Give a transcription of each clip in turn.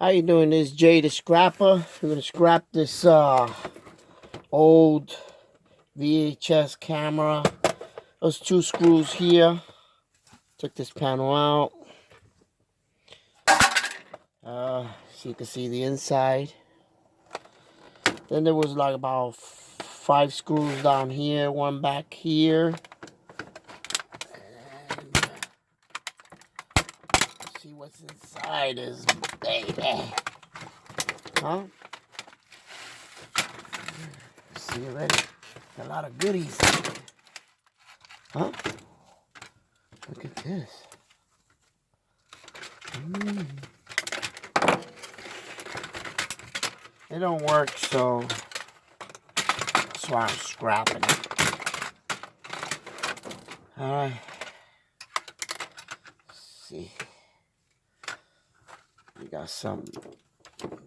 How you doing? This is Jay the Scrapper. We're gonna scrap this old VHS camera. Those two screws here. Took this panel out. So you can see the inside. Then there was like about 5 screws down here, one back here. And see what's inside is baby. Huh? See already? A lot of goodies. Huh? Look at this. It don't work, so that's why I'm scrapping it. Alright. See. We got some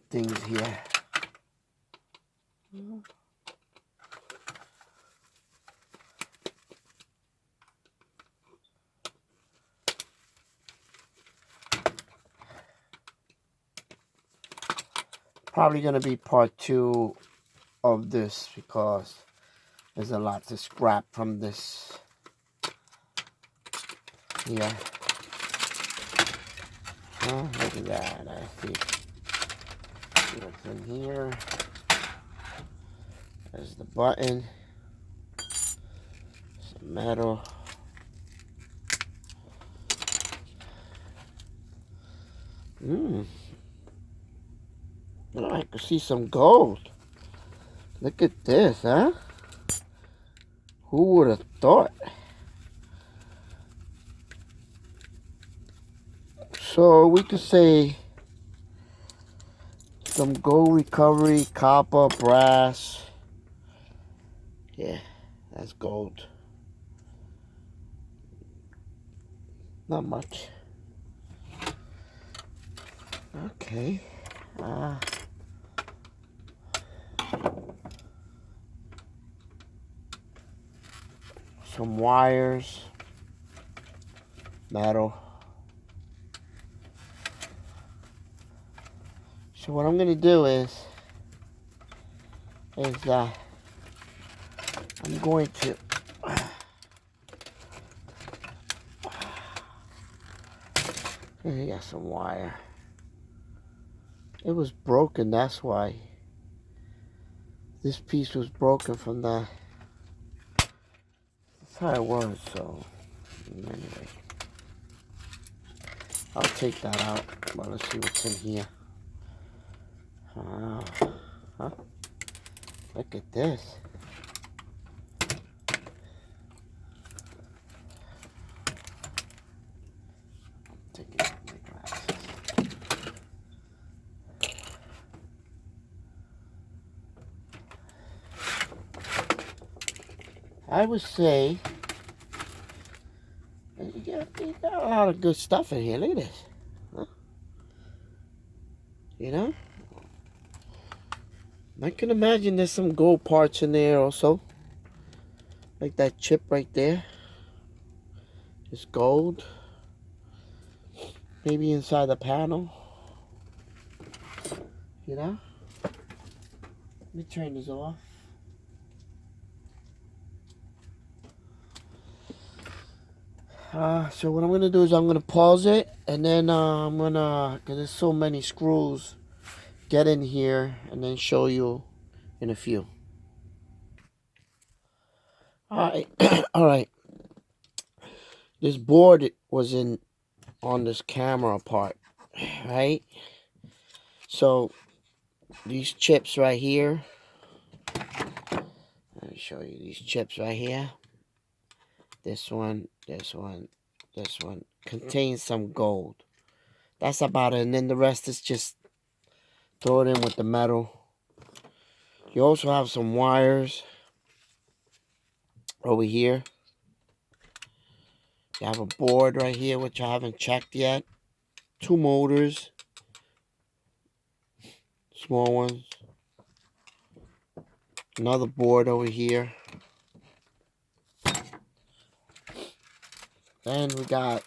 things here. Probably going to be part 2 of this because there's a lot to scrap from this here. Oh, look at that. I see what's in here. There's the button. Some metal. Oh, I can see some gold. Look at this, huh? Who would have thought? So we could say some gold recovery, copper, brass. Yeah, that's gold. Not much. Okay. Some wires, metal. So what I'm gonna do is I'm going to here you got some wire. It was broken, that's why. This piece was broken from the. That's how it was, so anyway. I'll take that out. Well, let's see what's in here. Huh? Look at this. I'm taking out my glasses. I would say you got a lot of good stuff in here. Look at this. Huh? You know? I can imagine there's some gold parts in there also. Like that chip right there. It's gold. Maybe inside the panel. You know? Let me turn this off. So what I'm going to do is I'm going to pause it. And then I'm going to, because there's so many screws, get in here and then show you in a few. Alright. Alright. This board was on this camera part. Right? So these chips right here. Let me show you these chips right here. This one, this one, this one contains some gold. That's about it. And then the rest is just throw it in with the metal. You also have some wires over here. You have a board right here, which I haven't checked yet. 2 motors. Small ones. Another board over here. Then we got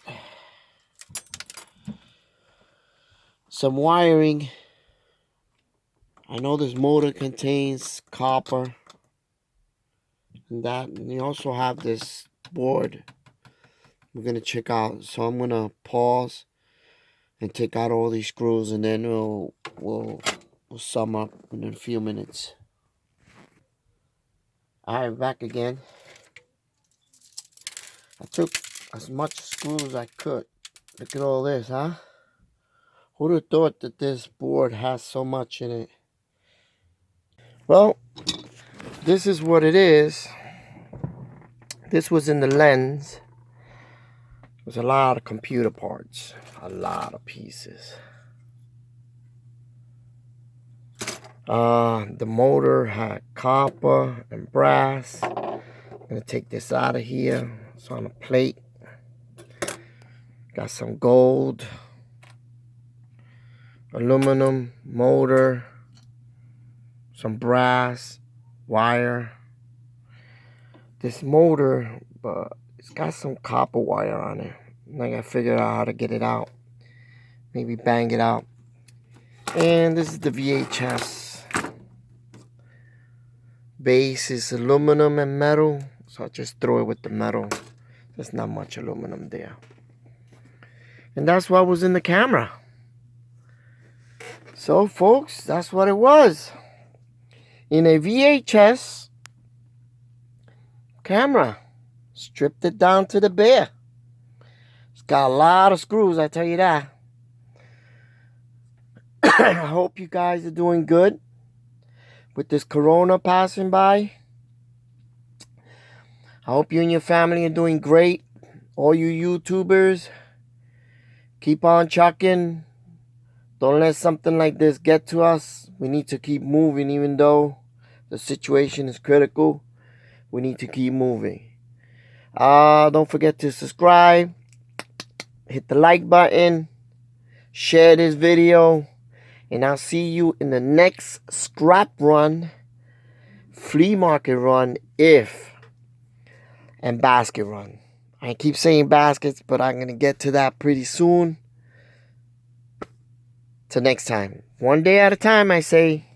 some wiring I know this motor contains copper and that. And you also have this board we're going to check out. So I'm going to pause and take out all these screws, and then we'll sum up in a few minutes. Alright, back again. I took as much screws as I could. Look at all this, huh? Who'd have thought that this board has so much in it? Well, this is what it is. This was in the lens. There's a lot of computer parts. A lot of pieces. The motor had copper and brass. I'm going to take this out of here. It's on a plate. Got some gold. Aluminum motor. Some brass wire. This motor, but it's got some copper wire on it. And I gotta figure out how to get it out. Maybe bang it out. And this is the VHS. Base is aluminum and metal. So I'll just throw it with the metal. There's not much aluminum there. And that's what was in the camera. So folks, that's what it was. In a VHS camera. Stripped it down to the bare. It's got a lot of screws, I tell you that. I hope you guys are doing good with this corona passing by. I hope you and your family are doing great. All you YouTubers, keep on chucking. Don't let something like this get to us. We need to keep moving even though the situation is critical. We need to keep moving. Don't forget to subscribe. Hit the like button. Share this video. And I'll see you in the next scrap run, flea market run, and basket run. I keep saying baskets, but I'm going to get to that pretty soon. Till next time. One day at a time, I say.